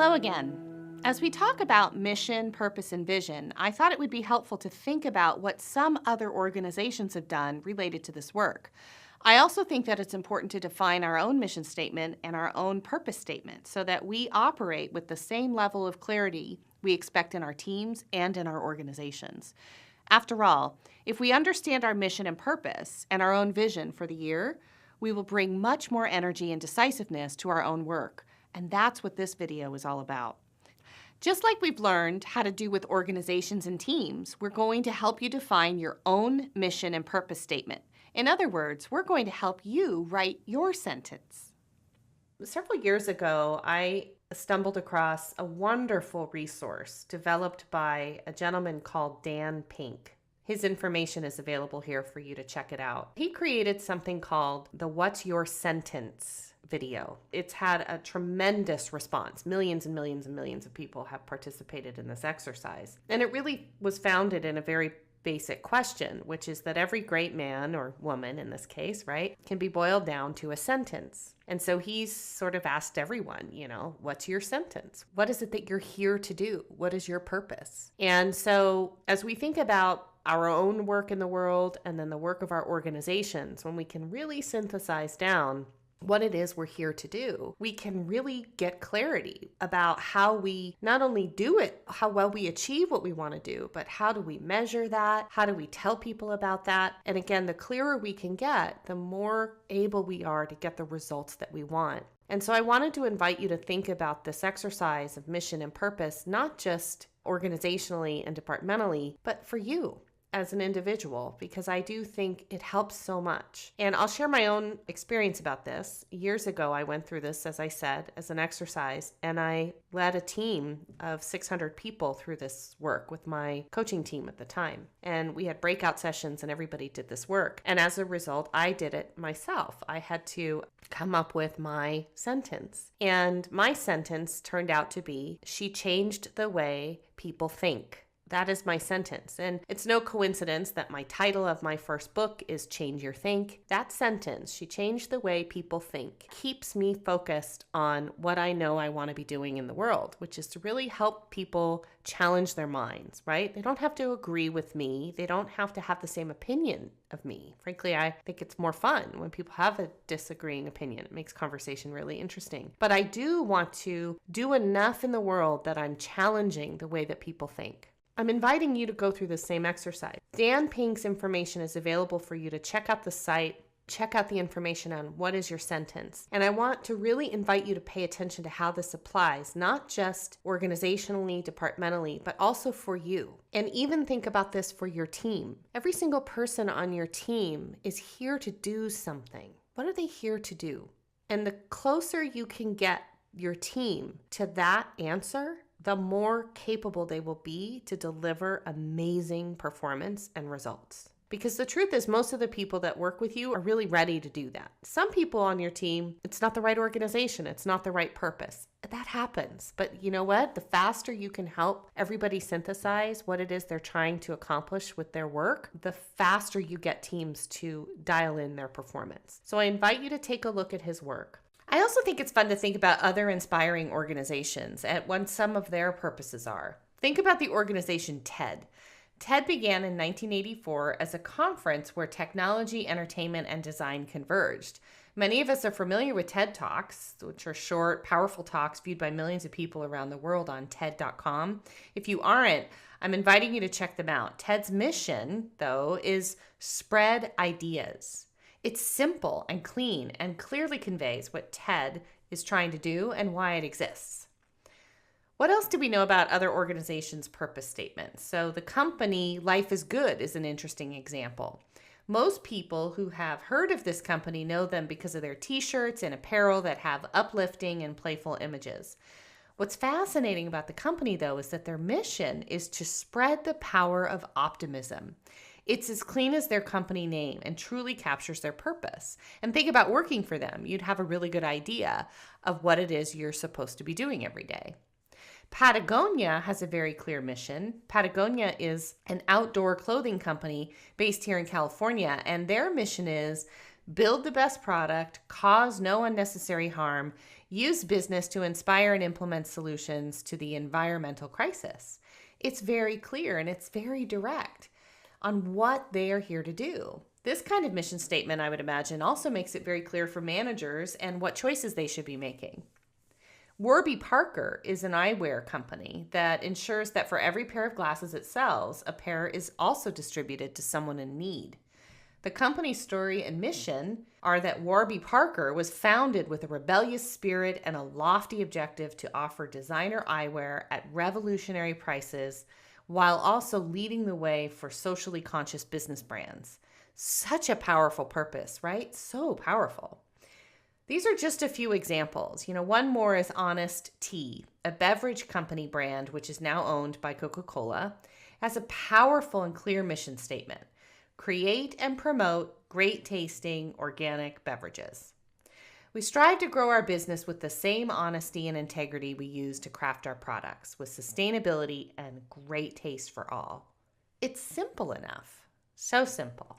Hello again. As we talk about mission, purpose, and vision, I thought it would be helpful to think about what some other organizations have done related to this work. I also think that it's important to define our own mission statement and our own purpose statement so that we operate with the same level of clarity we expect in our teams and in our organizations. After all, if we understand our mission and purpose and our own vision for the year, we will bring much more energy and decisiveness to our own work. And that's what this video is all about. Just like we've learned how to do with organizations and teams, we're going to help you define your own mission and purpose statement. In other words, we're going to help you write your sentence. Several years ago, I stumbled across a wonderful resource developed by a gentleman called Dan Pink. His information is available here for you to check it out. He created something called the What's Your Sentence video. It's had a tremendous response. Millions and millions and millions of people have participated in this exercise. And it really was founded in a very basic question, which is that every great man or woman in this case, right, can be boiled down to a sentence. And so he's sort of asked everyone, what's your sentence? What is it that you're here to do? What is your purpose? And so as we think about our own work in the world and then the work of our organizations, when we can really synthesize down what it is we're here to do, we can really get clarity about how we not only do it, how well we achieve what we want to do, but how do we measure that? How do we tell people about that? And again, the clearer we can get, the more able we are to get the results that we want. And so I wanted to invite you to think about this exercise of mission and purpose, not just organizationally and departmentally, but for you as an individual, because I do think it helps so much. And I'll share my own experience about this. Years ago, I went through this, as I said, as an exercise, and I led a team of 600 people through this work with my coaching team at the time. And we had breakout sessions and everybody did this work. And as a result, I did it myself. I had to come up with my sentence. And my sentence turned out to be, she changed the way people think. That is my sentence. And it's no coincidence that my title of my first book is Change Your Think. That sentence, she changed the way people think, keeps me focused on what I know I want to be doing in the world, which is to really help people challenge their minds, right? They don't have to agree with me. They don't have to have the same opinion of me. Frankly, I think it's more fun when people have a disagreeing opinion. It makes conversation really interesting. But I do want to do enough in the world that I'm challenging the way that people think. I'm inviting you to go through the same exercise. Dan Pink's information is available for you to check out the site, check out the information on what is your sentence. And I want to really invite you to pay attention to how this applies, not just organizationally, departmentally, but also for you. And even think about this for your team. Every single person on your team is here to do something. What are they here to do? And the closer you can get your team to that answer, the more capable they will be to deliver amazing performance and results. Because the truth is, most of the people that work with you are really ready to do that. Some people on your team, it's not the right organization, it's not the right purpose. That happens. But you know what? The faster you can help everybody synthesize what it is they're trying to accomplish with their work, the faster you get teams to dial in their performance. So I invite you to take a look at his work. I also think it's fun to think about other inspiring organizations and what some of their purposes are. Think about the organization TED. TED began in 1984 as a conference where technology, entertainment, and design converged. Many of us are familiar with TED Talks, which are short, powerful talks viewed by millions of people around the world on TED.com. If you aren't, I'm inviting you to check them out. TED's mission, though, is spread ideas. It's simple and clean and clearly conveys what TED is trying to do and why it exists. What else do we know about other organizations' purpose statements? So the company Life is Good is an interesting example. Most people who have heard of this company know them because of their t-shirts and apparel that have uplifting and playful images. What's fascinating about the company, though, is that their mission is to spread the power of optimism. It's as clean as their company name and truly captures their purpose. And think about working for them. You'd have a really good idea of what it is you're supposed to be doing every day. Patagonia has a very clear mission. Patagonia is an outdoor clothing company based here in California, and their mission is build the best product, cause no unnecessary harm, use business to inspire and implement solutions to the environmental crisis. It's very clear and it's very direct on what they are here to do. This kind of mission statement, I would imagine, also makes it very clear for managers and what choices they should be making. Warby Parker is an eyewear company that ensures that for every pair of glasses it sells, a pair is also distributed to someone in need. The company's story and mission are that Warby Parker was founded with a rebellious spirit and a lofty objective to offer designer eyewear at revolutionary prices while also leading the way for socially conscious business brands. Such a powerful purpose, right? So powerful. These are just a few examples. One more is Honest Tea, a beverage company brand which is now owned by Coca-Cola, has a powerful and clear mission statement: create and promote great tasting organic beverages. We strive to grow our business with the same honesty and integrity we use to craft our products, with sustainability and great taste for all. It's simple enough. So simple.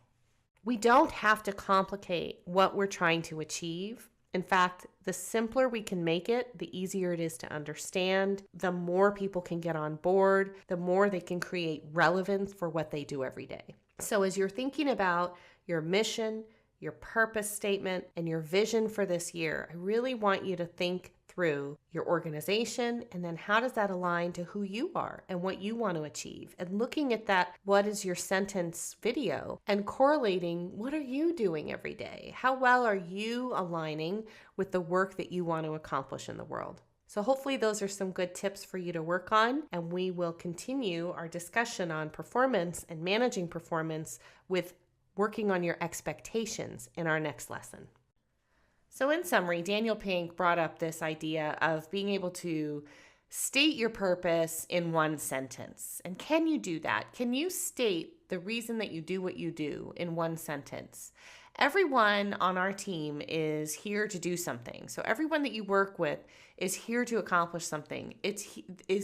We don't have to complicate what we're trying to achieve. In fact, the simpler we can make it, the easier it is to understand, the more people can get on board, the more they can create relevance for what they do every day. So as you're thinking about your mission, your purpose statement, and your vision for this year, I really want you to think through your organization and then how does that align to who you are and what you want to achieve, and looking at that, what is your sentence video, and correlating what are you doing every day? How well are you aligning with the work that you want to accomplish in the world? So hopefully those are some good tips for you to work on, and we will continue our discussion on performance and managing performance with working on your expectations in our next lesson. So in summary, Daniel Pink brought up this idea of being able to state your purpose in one sentence. And can you do that? Can you state the reason that you do what you do in one sentence? Everyone on our team is here to do something. So everyone that you work with is here to accomplish something.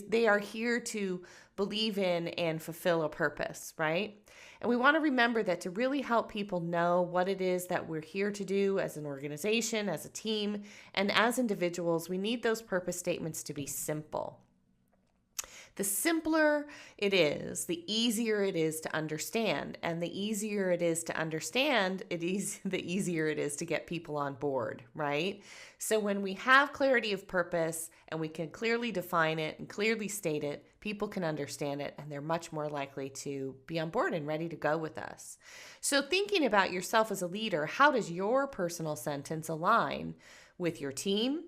They are here to believe in and fulfill a purpose, right? And we want to remember that to really help people know what it is that we're here to do as an organization, as a team, and as individuals, we need those purpose statements to be simple. The simpler it is, the easier it is to understand. And the easier it is to understand, the easier it is to get people on board, right? So when we have clarity of purpose and we can clearly define it and clearly state it, people can understand it and they're much more likely to be on board and ready to go with us. So thinking about yourself as a leader, how does your personal sentence align with your team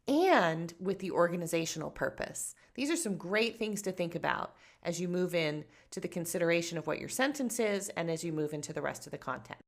and with the organizational purpose? These are some great things to think about as you move in to the consideration of what your sentence is and as you move into the rest of the content.